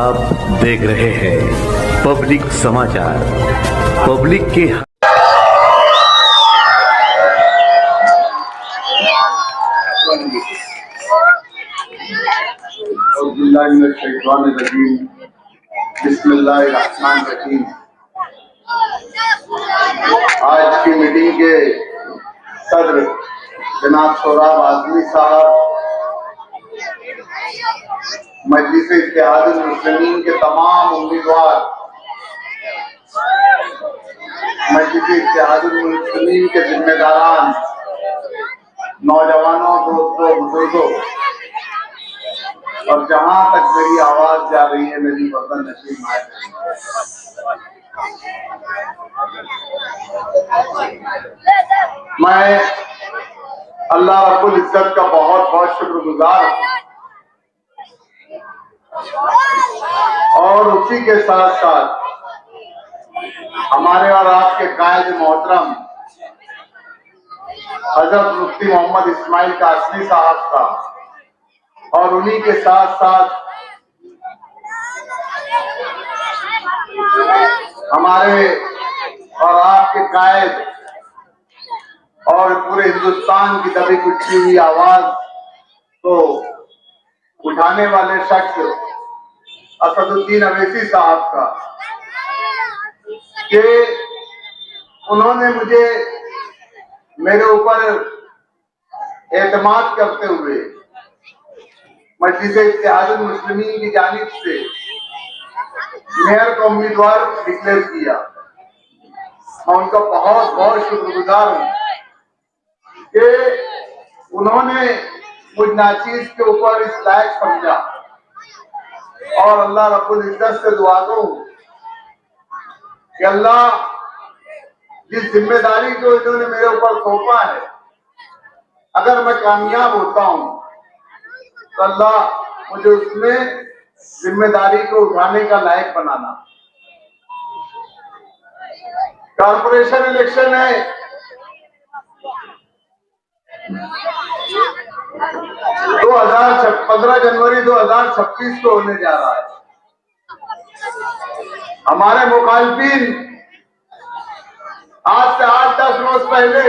आप देख रहे हैं पब्लिक समाचार। पब्लिक के बिस्मिल्लाहिर्रहमानिर्रहीम। आज की मीटिंग के सदर जनाब सोहराब आजमी साहब, मजलिस इत्तेहादुल मुस्लिमीन के तमाम उम्मीदवार, मजलिस इत्तेहादुल मुस्लिमीन के जिम्मेदारान, नौजवानों, दोस्तों, बुजुर्गों और जहां तक मेरी आवाज जा रही है, मेरी वतन नशीब आए, मैं अल्लाह रब्बुल इज्जत का बहुत बहुत शुक्रगुजार हूं और उसी के साथ साथ हमारे और आपके कायद मोहतरम हजरत मुफ्ती मोहम्मद इस्माइल कासमी साहब का और उन्हीं के साथ साथ हमारे और आपके कायद और पूरे हिंदुस्तान की दबी कुचली हुई आवाज को उठाने वाले शख्स असदुद्दीन अवैसी साहब का, कि उन्होंने मुझे मेरे ऊपर एतमाद करते हुए मजलिस इत्तेहादुल मुस्लिमीन की जानिब से मेयर का उम्मीदवार डिक्लेयर किया। मैं उनका बहुत बहुत शुक्रगुजार हूँ कि उन्होंने मुझ नाचीज के ऊपर इस लायक समझा और अल्लाह रब्बुल इज्जत से दुआ करूं कि अल्लाह जिस जिम्मेदारी को इन्होंने मेरे ऊपर सौंपा है, अगर मैं कामयाब होता हूं तो अल्लाह मुझे उसमें जिम्मेदारी को उठाने का लायक बनाना। कॉर्पोरेशन इलेक्शन है, 15 जनवरी 2026 को होने जा रहा है। हमारे मुखालिफिन आज से 8-10 रोज पहले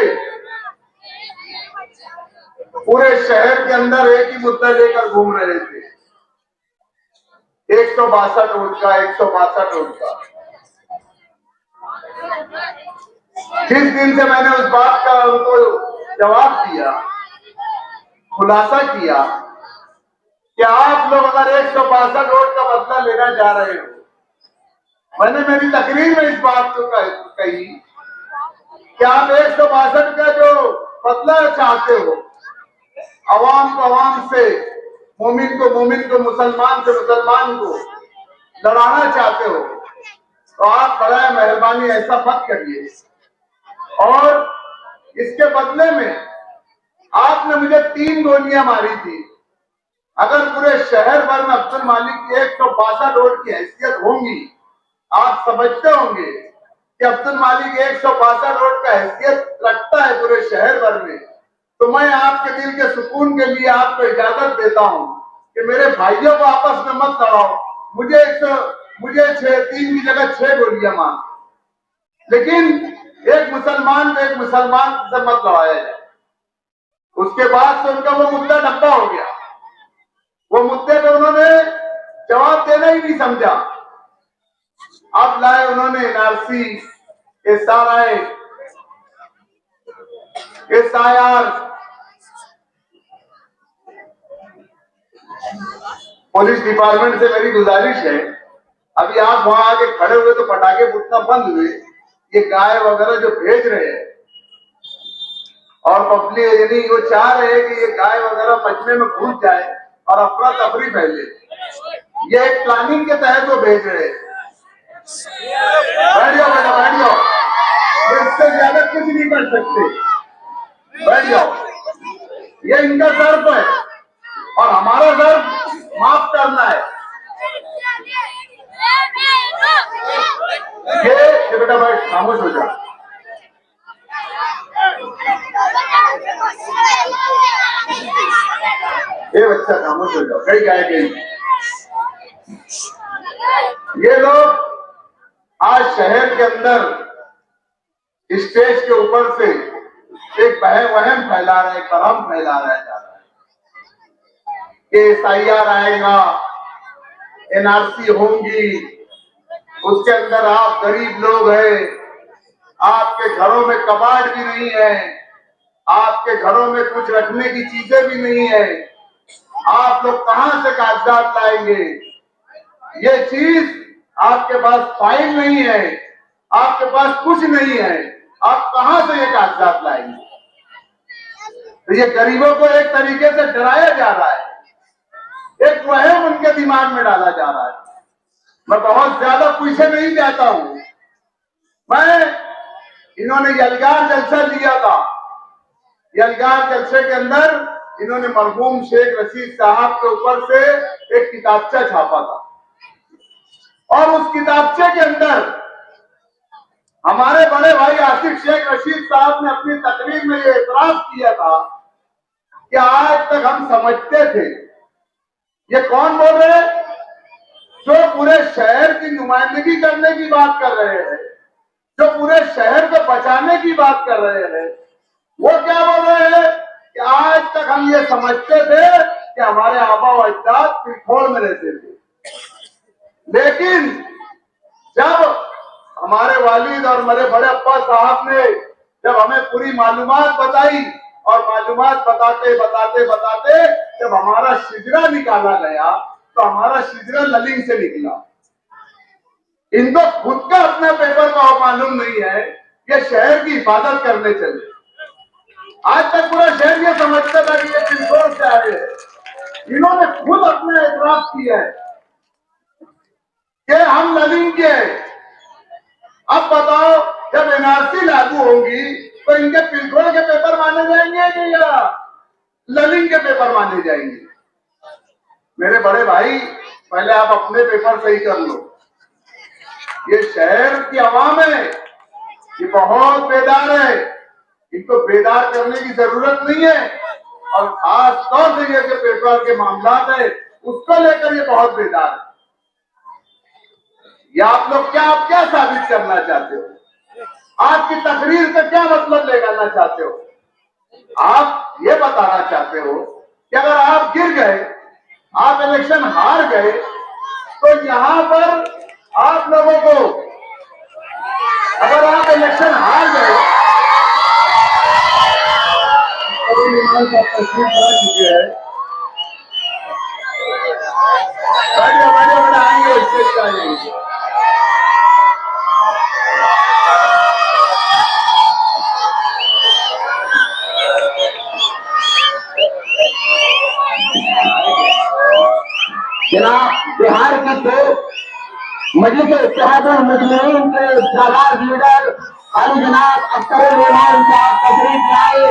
पूरे शहर के अंदर एक ही मुद्दा लेकर घूम रहे थे, 162 वोट का, 162 वोट का। जिस दिन से मैंने उस बात का उनको जवाब दिया, खुलासा किया कि आप लोग अगर 162 वोट का बदला लेना चाह रहे हो, मैंने मेरी तकरीर में इस बात को कही कि आप 162 का जो बदला चाहते हो, अवाम को अवाम से, मोमिन को मोमिन को, मुसलमान से मुसलमान को लड़ाना चाहते हो, तो आप बड़ा मेहरबानी ऐसा मत करिए। और इसके बदले में आपने मुझे 3 गोलियां मारी थी। अगर पूरे शहर भर में अब्दुल मालिक की 162 वोट की हैसियत होंगी, आप समझते होंगे कि अब्दुल मालिक 162 वोट का हैसियत रखता है पूरे शहर भर में, तो मैं आपके दिल के सुकून के लिए आपको इजाजत देता हूं कि मेरे भाइयों को आपस में मत लड़ाओ। मुझे 3 की जगह 6 गोलियां मार, लेकिन एक मुसलमान को एक मुसलमान से मत लड़ाया जाए। उसके बाद से उनका वो मुद्दा डब्बा हो गया। वो मुद्दे पे उन्होंने जवाब देना ही नहीं समझा। अब लाए उन्होंने NRC, SRI, SIR, police department से मेरी गुजारिश है, अभी आप वहां आके खड़े हुए तो पटाखे फूटना बंद हुए। ये गाय वगैरह जो भेज रहे हैं और पब्लिक, यानी वो चाह रहे हैं कि ये गाय वगैरह मजमे में घुस जाए और अफरा तफरी फैले, ये एक प्लानिंग के तहत वो भेज रहे हैं। बैठ जाओ बेटा, बैठ जाओ, इससे ज्यादा कुछ नहीं कर सकते, बैठ जाओ। ये इनका ज़र्फ है और हमारा ज़र्फ माफ करना है। ये बेटा बैठ, खामोश हो जाओ। ये बच्चा खामोश हो जाओ, कहीं गाय गई। ये लोग आज शहर के अंदर स्टेज के ऊपर से एक वहम फैला रहे, भ्रम फैला रहे जा रहा है कि SIR आएगा, NRC होंगी, उसके अंदर आप गरीब लोग हैं, आपके घरों में कबाड़ भी नहीं है, आपके घरों में कुछ रखने की चीजें भी नहीं है, आप लोग कहां से कागजात लाएंगे? ये चीज आपके पास फाइल नहीं है, आपके पास कुछ नहीं है, आप कहां से ये कागजात लाएंगे? तो ये गरीबों को एक तरीके से डराया जा रहा है, एक वहम उनके दिमाग में डाला जा रहा है। मैं बहुत ज्यादा पीछे नहीं जाता हूं। इन्होंने यलगार जलसा लिया था। यलगार जलसे के अंदर इन्होंने मरहूम शेख रशीद साहब के ऊपर से एक किताबचा छापा था, और उस किताबचे के अंदर हमारे बड़े भाई आसिफ शेख रशीद साहब ने अपनी तकरीर में ये एतराज किया था कि आज तक हम समझते थे, ये कौन बोल रहे हैं? जो पूरे शहर की नुमाइंदगी करने की बात कर रहे हैं, जो पूरे शहर को बचाने की बात कर रहे हैं, वो क्या बोल रहे हैं कि आज तक हम ये समझते थे कि हमारे आबा व अजदाद पिलखोल में रहते थे, लेकिन जब हमारे वालिद और मेरे बड़े अब्बा साहब ने जब हमें पूरी मालूमात बताई, और मालूमात बताते बताते बताते जब हमारा शिजरा निकाला गया, तो हमारा शिजरा ललिंग से निकला। इनको खुद का अपना पेपर का मालूम नहीं है, ये शहर की हिफाजत करने चले। आज तक पूरा शहर ये समझता था कि ये पिलखोल से आए हैं। इन्होंने खुद अपना एतराफ किया है कि हम ललिंग के। अब बताओ, जब NRC लागू होगी तो इनके पिलखोल के पेपर माने जाएंगे या ललिंग के पेपर माने जाएंगे? मेरे बड़े भाई, पहले आप अपने पेपर सही कर लो। ये शहर की आवाम है, ये बहुत बेदार है, इनको बेदार करने की जरूरत नहीं है, और खास तौर से ये जो पेपर के मामला है उसको लेकर ये बहुत बेदार है। या आप क्या साबित करना चाहते हो? आपकी तकरीर से क्या मतलब लेगाना चाहते हो? आप ये बताना चाहते हो कि अगर आप गिर गए, आप इलेक्शन हार गए, तो यहां पर आप लोगों को, अगर आप इलेक्शन हार गए, तस्वीर बना चुके हैं, आएंगे स्टेज पे आएंगे। जनाब, बिहार की तो मजलिस इत्तेहादुल मुस्लिमीन के जाबाज लीडर अली जनाब अख्तर रहमान साहब तशरीफ लाए।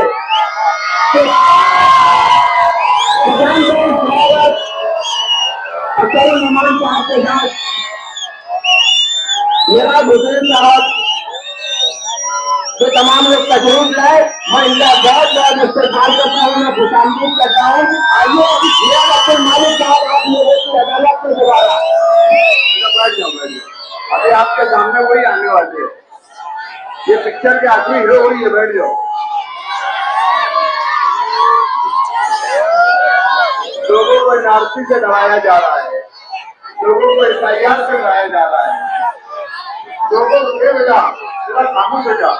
अख्तर रहमान साहब के साथ मेरा हुसैन साहब तो तमाम लोग तशरीफ लाए। मैं इनका बहुत बहुत इस्तेमाल करता हूँ, मैं खुशामदीद करता हूँ। आइए अब्दुल मालिक साहब, आप लोगों की अदालत में दोबारा अभी आपके सामने वही आने वाले हैं। ये पिक्चर के आखिरी हीरो वही है, बैठ जाओ। लोगों को NRC से डराया जा रहा है, लोगों को SIR से डराया जा रहा है, लोगों को बेटा खामोश हो जा।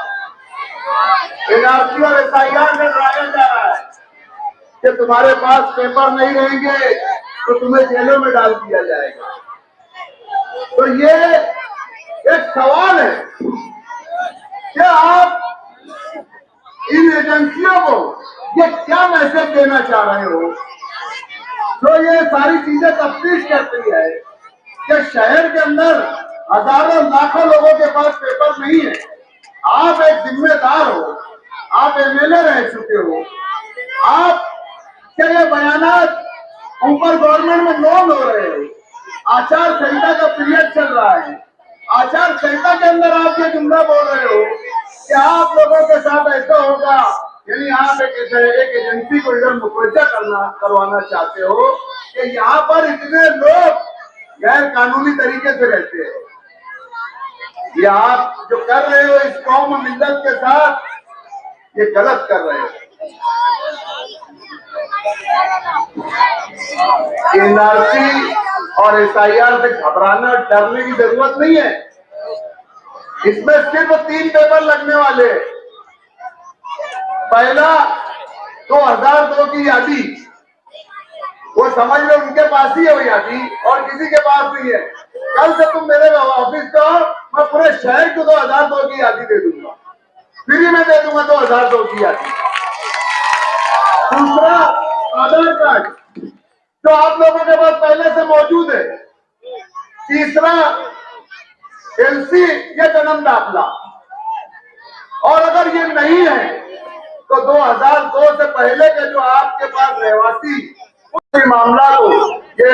NRC और SIR से डराया जा रहा है कि तुम्हारे पास पेपर नहीं रहेंगे तो तुम्हें जेलों में डाल दिया जाएगा। तो ये एक सवाल है कि आप इन एजेंसियों को ये क्या मैसेज देना चाह रहे हो, जो ये सारी चीजें तफ्तीश करती है कि शहर के अंदर हजारों लाखों लोगों के पास पेपर नहीं है। आप एक जिम्मेदार हो, आप MLA रह चुके हो, आप क्या ये बयानात ऊपर गवर्नमेंट में लोन हो रहे हो? आचार संहिता का पीरियड चल रहा है, आचार संहिता के अंदर आप ये जुमला बोल रहे हो कि आप लोगों के साथ ऐसा होगा, यानी आप एक एजेंसी को इधर मुतवज्जा करवाना चाहते हो कि यहाँ पर इतने लोग गैर कानूनी तरीके से रहते हैं। ये आप जो कर रहे हो इस कौम मिल्लत के साथ, ये गलत कर रहे हो। एनआरसी और एसआईआर से घबराना और डरने की जरूरत नहीं है। इसमें सिर्फ 3 पेपर लगने वाले। पहला 2002 की यादी, वो समझ लो उनके पास ही है वो यादी, और किसी के पास नहीं है। कल से तुम मेरे ऑफिस पे आओ, मैं पूरे शहर को 2002 की यादी दे दूंगा, फ्री में दे दूंगा 2002 की यादी। दूसरा आधार कार्ड जो आप लोगों के पास पहले से मौजूद है। तीसरा एलसी या जन्म दाखला, और अगर ये नहीं है तो 2002 से पहले के जो आपके पास रहवासी उस मामला को ये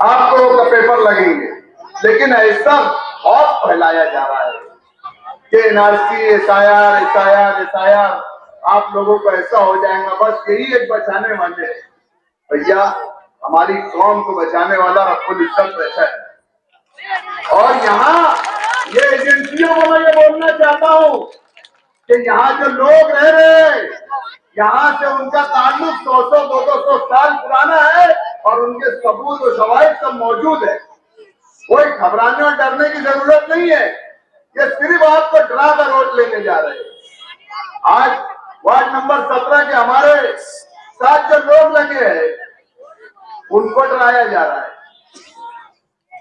आपको पेपर लगेंगे। लेकिन ऐसा बहुत फैलाया जा रहा है कि एनआरसी एसआईआर आप लोगों को ऐसा हो जाएगा। बस यही एक बचाने वाले है भैया, हमारी कौम को बचाने वाला रब्बुल इज्जत बैठा है। और यहाँ ये एजेंसियों को मैं ये बोलना चाहता हूँ कि यहाँ जो लोग रह रहे हैं, यहाँ से उनका ताल्लुक 100-200 साल पुराना है और उनके सबूत और शवाहिद सब मौजूद है। कोई घबराने और डरने की जरूरत नहीं है। ये सिर्फ आपको डरा कर वोट लेने जा रहे हैं। आज वार्ड नंबर 17 के हमारे साथ जो लोग लगे हैं उनको डराया जा रहा है,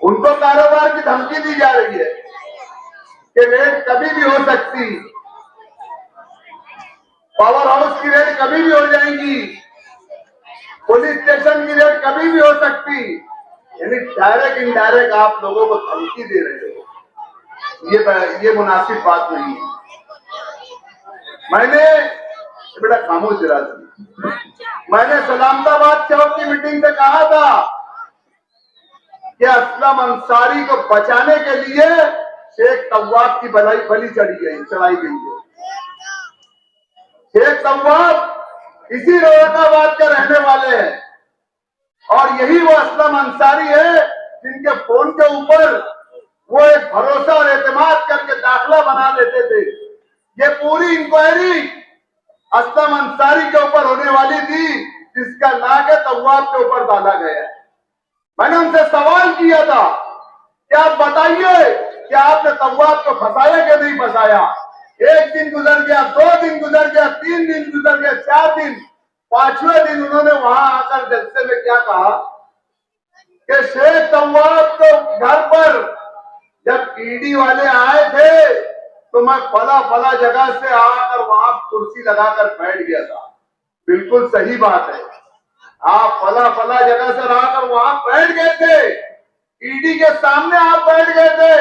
उनको कारोबार की धमकी दी जा रही है कि रेड कभी भी हो सकती, पावर हाउस की रेड कभी भी हो जाएगी, पुलिस स्टेशन की रेड कभी भी हो सकती। यानी डायरेक्ट इनडायरेक्ट आप लोगों को धमकी दे रहे हो। ये मुनासिब बात नहीं है। मैंने बेटा खामोश जरा, मैंने सलामताबाद चौक की मीटिंग से कहा था कि असलम अंसारी को बचाने के लिए शेख तव्वाब की बलि चढ़ाई गई है। शेख तव्वाब इसी औरंगाबाद के रहने वाले हैं और यही वो असलम अंसारी है जिनके फोन के ऊपर वो एक भरोसा और एतमाद करके दाखला बना लेते थे। ये पूरी इंक्वायरी असलम अंसारी के ऊपर होने वाली थी, जिसका नाक तव्वाब के ऊपर डाला गया। मैंने उनसे सवाल किया था कि आप बताइए कि आपने तव्वाब को फंसाया कि नहीं फंसाया। 1 दिन गुजर गया, 2 दिन गुजर गया, 3 दिन गुजर गया, 4 दिन, 5वें दिन उन्होंने वहां आकर जलसे में क्या कहा कि शेख तव्वाब को घर पर जब ईडी वाले आए थे तो मैं फला जगह से आकर वहां कुर्सी लगाकर बैठ गया था। बिल्कुल सही बात है, आप फला जगह से आकर वहां बैठ गए थे, ईडी के सामने आप बैठ गए थे।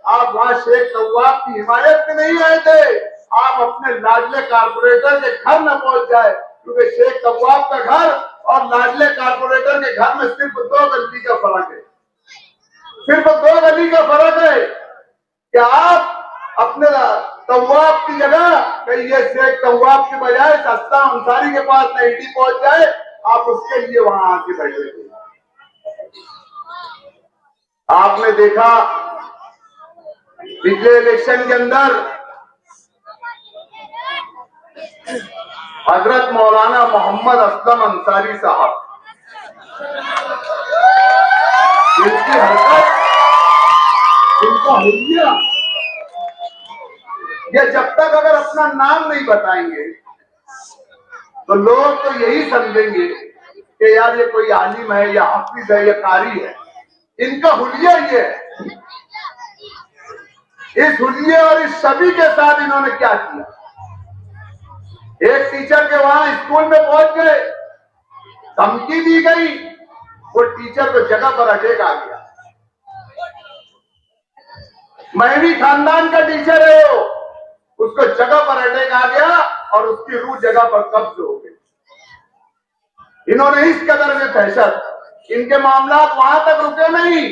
आप वहां शेख तव्वाब की हिमायत में नहीं आए थे। आप अपने लाडले कारपोरेटर के घर न पहुंच जाए, क्योंकि शेख तव्वाब का घर और लाडले कारपोरेटर के घर में सिर्फ 2 गली का फर्क है, सिर्फ 2 गली का फर्क है कि आप अपने तव्वाब की जगह कहीं ये शेख तव्वाब के बजाय असलम अंसारी के पास न ईडी पहुंच जाए, आप उसके लिए वहां आके बैठे थे। आपने देखा पिछले इलेक्शन के अंदर हजरत मौलाना मोहम्मद असलम अंसारी साहब, इनकी हरकत, इनका हुलिया, ये जब तक अगर अपना नाम नहीं बताएंगे तो लोग तो यही समझेंगे कि यार ये कोई आलिम है या हाफिज है या कारी है। इनका हुलिया ये है। इस हुलिये और इस छवि के साथ इन्होंने क्या किया, एक टीचर के वहां स्कूल में पहुंच गए, धमकी दी गई, वो टीचर को जगह पर अटैक आ गया। महवी खानदान का टीचर है वो, उसको जगह पर अटैक आ गया और उसकी रूह जगह पर कब्ज हो गई। इन्होंने इस कदर में दहशत, इनके मामला वहां तक रुके नहीं,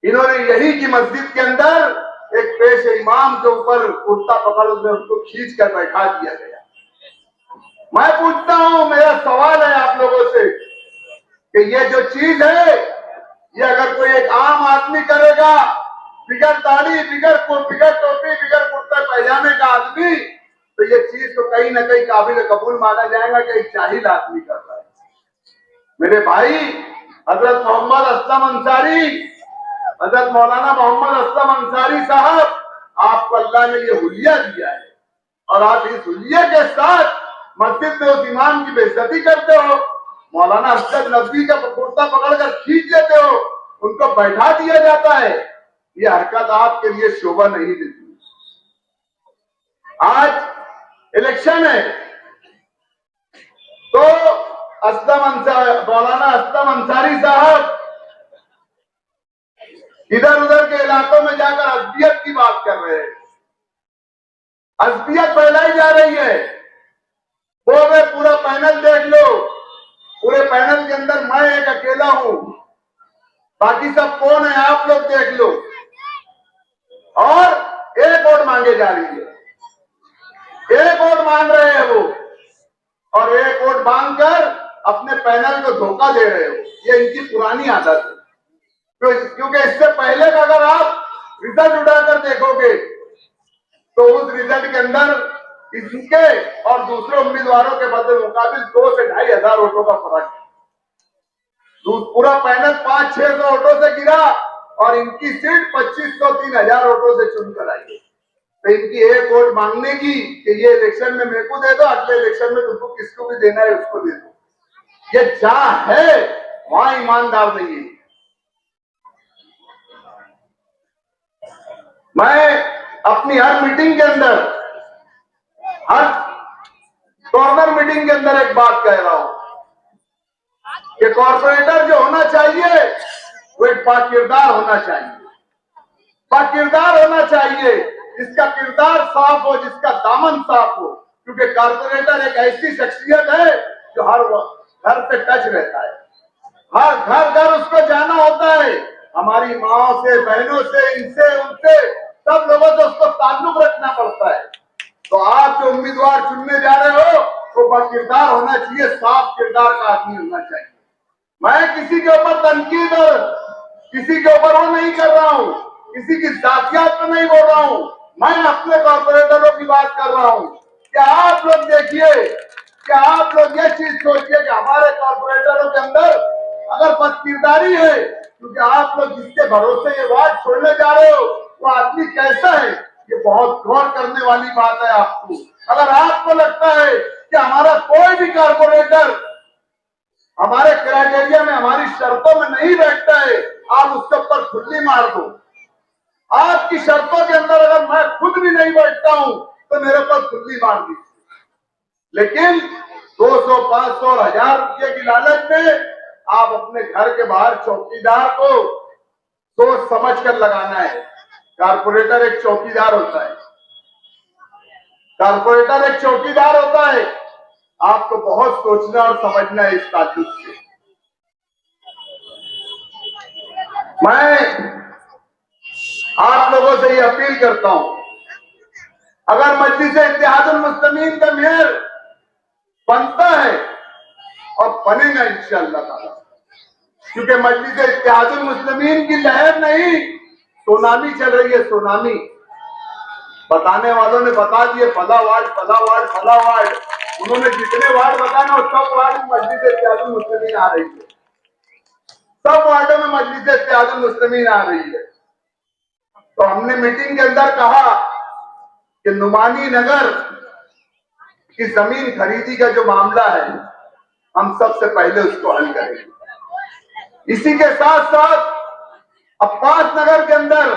इन्होंने यही की मस्जिद के अंदर एक पेश इमाम के ऊपर कुर्ता पकड़ में उसको खींच कर बैठा दिया गया। मैं पूछता हूं, मेरा सवाल है आप लोगों से कि ये जो चीज है ये अगर कोई एक आम आदमी करेगा, बिगड़ दाढ़ी, बिगड़ टोपी, बिगड़ कुर्ता पैजामे का आदमी, तो ये चीज तो कहीं ना कहीं काबिल कबूल माना जाएगा कि एक जाहिल आदमी कर रहा है। मेरे भाई, हजरत मोहम्मद असलम अंसारी, हजरत मौलाना मोहम्मद असलम अंसारी साहब, आपको अल्लाह ने ये हुलिया दिया है और आप इस हुलिया के साथ मस्जिद में उस इमाम की बेइज्जती करते हो, मौलाना असद नकवी का कुर्ता पकड़कर खींच लेते हो, उनको बैठा दिया जाता है। ये हरकत आपके लिए शोभा नहीं देती। आज इलेक्शन है तो मौलाना असलम अंसारी साहब इधर उधर के इलाकों में जाकर अजबियत की बात कर रहे हैं, अजबियत फैलाई जा रही है। वो वे पूरा पैनल देख लो, पूरे पैनल के अंदर मैं एक अकेला हूं, बाकी सब कौन है आप लोग देख लो। और एक वोट मांगे जा रही है, एक वोट मांग रहे हैं वो, और एक वोट मांगकर अपने पैनल को धोखा दे रहे हो। ये इनकी पुरानी आदत है, क्योंकि इससे पहले का अगर आप रिजल्ट उठाकर देखोगे तो उस रिजल्ट के अंदर इनके और दूसरे उम्मीदवारों के मुकाबिल 2 से 2,500 वोटों का फर्क है। पूरा पैनल 500-600 वोटों से गिरा और इनकी सीट 2,500-3,000 वोटों से चुनकर आई। तो इनकी एक वोट मांगने की कि ये इलेक्शन में मेरे को दे दो, अगले इलेक्शन में तुमको किसको भी देना है उसको दे दो, ये जहां है वहां ईमानदार नहीं है। मैं अपनी हर मीटिंग के अंदर, हर कॉर्नर मीटिंग के अंदर एक बात कह रहा हूं कि कॉर्पोरेटर जो होना चाहिए वो एक पाकिरदार होना चाहिए, पाकिरदार होना चाहिए, जिसका किरदार साफ हो, जिसका दामन साफ हो। क्योंकि कॉर्पोरेटर एक ऐसी शख्सियत है जो हर घर पे टच रहता है, हर घर घर उसको जाना होता है, हमारी माओ से, बहनों से, इनसे उनसे सब लोगों से उसको ताल्लुक रखना पड़ता है। तो आप जो उम्मीदवार चुनने जा रहे हो वो बाकिरदार होना चाहिए, साफ किरदार का आदमी होना चाहिए। मैं किसी के ऊपर तनकीद और किसी के ऊपर वो नहीं कर रहा हूं, किसी की जातियात में नहीं बोल रहा हूं, मैं अपने कॉर्पोरेटरों की बात कर रहा हूं। क्या आप लोग देखिए, क्या आप लोग ये चीज सोचिए कि हमारे कॉर्पोरेटरों के अंदर अगर बदकिरदारी है, क्योंकि आप लोग जिसके भरोसे ये वार्ड छोड़ने जा रहे हो वो आदमी कैसा है, ये बहुत गौर करने वाली बात है आपको। अगर आपको लगता है कि हमारा कोई भी कॉर्पोरेटर हमारे क्राइटेरिया में, हमारी शर्तों में नहीं बैठता है, आप उसके ऊपर खुली मार दो। आपकी शर्तों के अंदर अगर मैं खुद भी नहीं बैठता हूं तो मेरे ऊपर खुली मार दीजिए। लेकिन 200, 500 और 1000 रुपये की लालच में आप अपने घर के बाहर चौकीदार को सोच समझ कर लगाना है। कॉर्पोरेटर एक चौकीदार होता है, कॉर्पोरेटर एक चौकीदार होता है। आपको बहुत सोचना और समझना है इस ताल्लुक से। मैं आप लोगों से ये अपील करता हूं, अगर मजलिस-ए-इत्तेहादुल मुस्लिमीन का मेयर बनता है और बनेगा इंशाअल्लाह ताला, क्योंकि मजलिस-ए-इत्तेहादुल मुस्लिमीन की लहर नहीं, सुनामी चल रही है, सुनामी। बताने वालों ने बता दिए फला वार्ड, फला वार्ड, फला वार्ड, उन्होंने जितने वार्ड बताना सब वार्ड में मजलिस-ए-इत्तेहादुल मुस्लिमीन आ रही है, सब वार्डों में मजलिस-ए-इत्तेहादुल मुस्लिमीन आ रही है। तो हमने मीटिंग के अंदर कहा कि नुमानी नगर की जमीन खरीदी का जो मामला है हम सबसे पहले उसको हल करेंगे। इसी के साथ साथ अब्बास नगर के अंदर,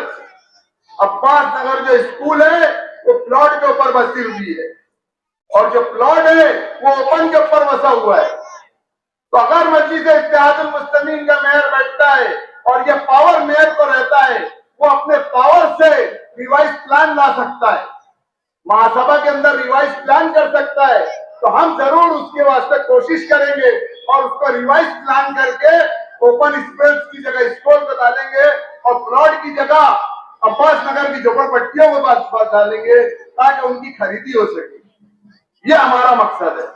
अब्बास नगर जो स्कूल है वो प्लॉट के ऊपर बसी हुई है और जो प्लॉट है वो ओपन के ऊपर बसा हुआ है। तो अगर मजलिस-ए-इत्तेहादुल मुस्लिमीन का मेयर बैठता है और ये पावर मेयर को रहता है, वो अपने पावर से रिवाइज प्लान ला सकता है, महासभा के अंदर रिवाइज प्लान कर सकता है, तो हम जरूर उसके वास्ते कोशिश करेंगे और उसको रिवाइज प्लान करके ओपन स्पेस की जगह स्कूल को डालेंगे और प्लॉट की जगह अब्बास नगर की झोपड़पट्टियों को बात डालेंगे ताकि उनकी खरीदी हो सके। ये हमारा मकसद है।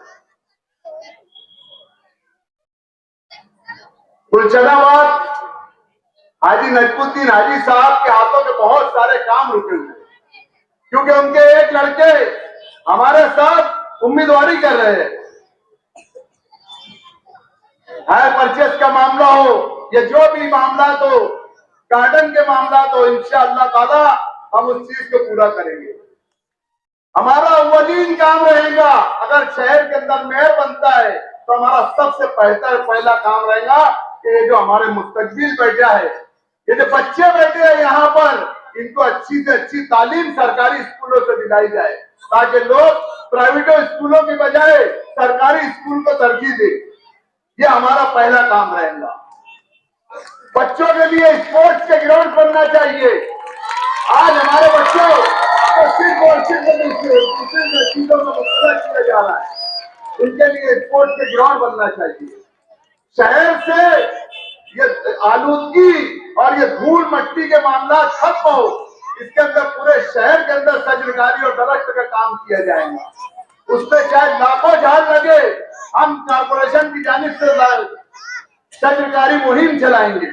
गुलशनाबाद हाजी नजमुद्दीन हाजी साहब के हाथों के बहुत सारे काम रुके हुए, क्योंकि उनके एक लड़के हमारे साथ उम्मीदवारी कर रहे हैं। हायर परचेस का मामला हो या जो भी मामला हो, गार्डन के मामला हो, इंशाअल्लाह ताला हम उस चीज को पूरा करेंगे। हमारा अव्वलीन काम रहेगा, अगर शहर के अंदर मेयर बनता है तो हमारा सबसे पहला काम रहेगा कि ये जो हमारे मुस्तकबिल बैठा है, ये जो बच्चे बैठे हैं यहाँ पर, इनको अच्छी से अच्छी तालीम सरकारी स्कूलों से दिलाई जाए, ताकि लोग प्राइवेट स्कूलों की बजाय सरकारी स्कूल को तरजीह दे। ये हमारा पहला काम रहेगा। बच्चों के लिए स्पोर्ट्स के ग्राउंड बनना चाहिए। आज हमारे बच्चों को सिर्फ और सिर्फ चीजों में मुबतला किया जा रहा है, उनके लिए स्पोर्ट्स के ग्राउंड बनना चाहिए। शहर से ये आलूदगी और ये धूल मट्टी के मामला खत्म हो, इसके अंदर पूरे शहर के अंदर सजरकारी और दरख्त का काम किया जाएगा। उसमें चाहे लाखों झाड़ लगे, हम कारपोरेशन की जानिब से सजरकारी मुहिम चलाएंगे।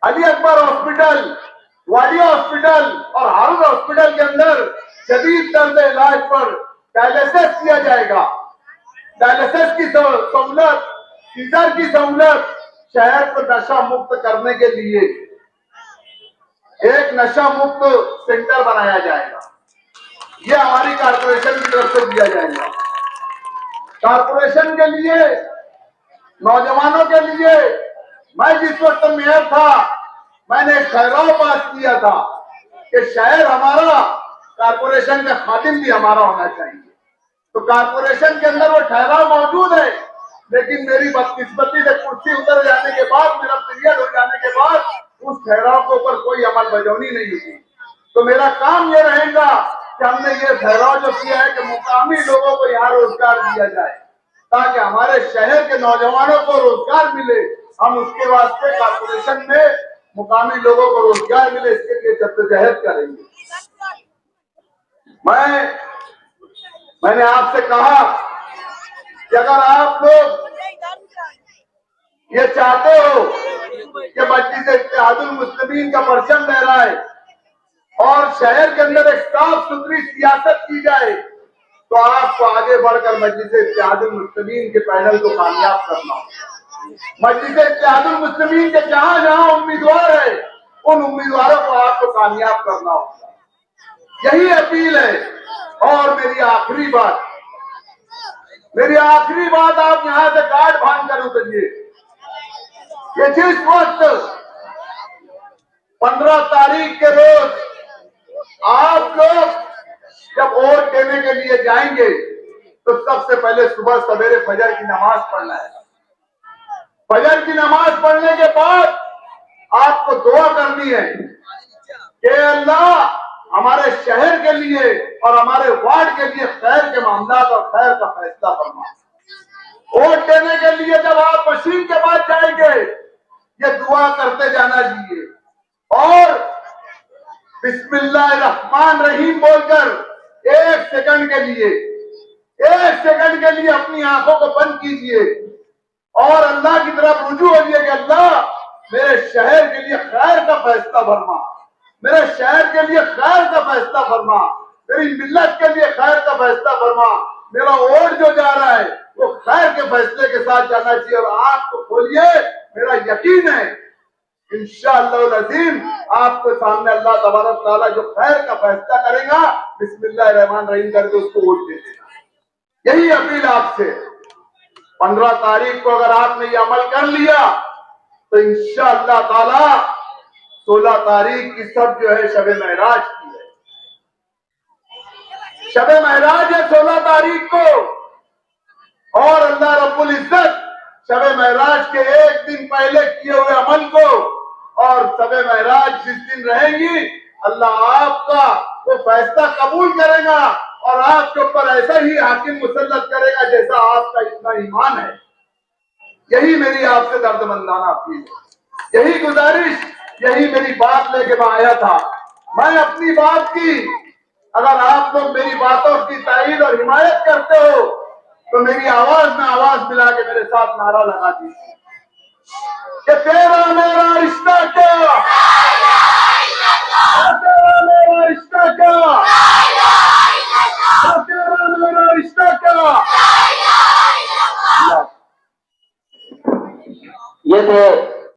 अली अकबर हॉस्पिटल, वाडिया हॉस्पिटल और हारून हॉस्पिटल के अंदर जदीद तर्ज इलाज पर डायलिसिस किया जाएगा। डायलिसिस की सहूलत, सीजर की सहूलत, शहर को नशा मुक्त करने के लिए एक नशा मुक्त सेंटर बनाया जाएगा। ये हमारी कारपोरेशन की तरफ से दिया जाएगा। कारपोरेशन के लिए, नौजवानों के लिए, मैं जिस वक्त मेयर था, मैंने एक ठहराव पास किया था कि शहर हमारा, कारपोरेशन का खादिम भी हमारा होना चाहिए। तो कारपोरेशन के अंदर वो ठहराव मौजूद है, लेकिन मेरी बदकिस्मती से कुर्सी उतर जाने के बाद, मेरा पीरियड हो जाने के बाद, उस ठहराव के ऊपर कोई अमल बजौनी नहीं हुई। तो मेरा काम ये रहेगा कि हमने ये ठहराव जो किया है कि मुकामी लोगों को यहाँ रोजगार दिया जाए, ताकि हमारे शहर के नौजवानों को रोजगार मिले। हम उसके वास्ते कारपोरेशन में मुकामी लोगों को रोजगार मिले, इसके लिए जद्दोजहद करेंगे। मैंने आपसे कहा कि अगर आप लोग ये चाहते हो कि मस्जिद इत्तेहादुल मुस्लिमीन का परचम लहराए और शहर के अंदर एक साफ सुथरी सियासत की जाए, तो आपको आगे बढ़कर मस्जिद इत्तेहादुल मुस्लिमीन के पैनल को कामयाब करना होगा। मस्जिद इत्तेहादुल मुस्लिमीन के जहां जहां उम्मीदवार है, उन उम्मीदवारों को आपको कामयाब करना होगा। यही अपील है। और मेरी आखिरी बात आप यहां से गार्ड भांग कर उतरिए। ये जिस वक्त 15 तारीख के रोज आप लोग जब वोट देने के लिए जाएंगे, तो सबसे पहले सुबह सवेरे फजर की नमाज पढ़ना है। फजर की नमाज पढ़ने के बाद आपको दुआ करनी है कि अल्लाह हमारे शहर के लिए और हमारे वार्ड के लिए खैर के मामला और खैर का फैसला फरमा। वोट देने के लिए जब आप मशीन के पास जाएंगे, ये दुआ करते जाना चाहिए और बिस्मिल्लाहिर्रहमानिर्रहीम बोलकर एक सेकंड के लिए अपनी आंखों को बंद कीजिए और अल्लाह की तरफ रुजू होइए कि अल्लाह मेरे शहर के लिए खैर का फैसला फरमा, मेरे शहर के लिए खैर का फैसला फरमा, मेरी मिल्लत के लिए खैर का फैसला फरमा। मेरा वोट जो जा रहा है वो खैर के फैसले के साथ जाना चाहिए। और आपको खोलिए, मेरा यकीन है इंशाअल्लाह अज़ीम आपके सामने अल्लाह तबारक तआला जो खैर का फैसला करेगा, बिस्मिल्लाहिर्रहमानिर्रहीम करके उसको वोट दे देना। यही अपील आपसे। 15 तारीख को अगर आपने ये अमल कर लिया तो इंशाअल्लाह ताला 16 तारीख की सब जो है शब महराज की है। शब महराज है 16 तारीख को, और अल्लाह रब्बुल इज्जत शब महराज के एक दिन पहले किए हुए अमल को और शब महराज जिस दिन रहेगी, अल्लाह आपका वो फैसला कबूल करेगा और आपके ऊपर ऐसा ही हाकिम मुसल्लत करेगा जैसा आपका इतना ईमान है। यही मेरी आपसे दर्दमंदाना अपील है, यही गुजारिश, यही मेरी बात लेके मैं आया था। मैं अपनी बात की, अगर आप लोग मेरी बातों की तारीफ और हिमायत करते हो तो मेरी आवाज में आवाज मिला के मेरे साथ नारा लगा दीजिए कि तेरा मेरा रिश्ता देखो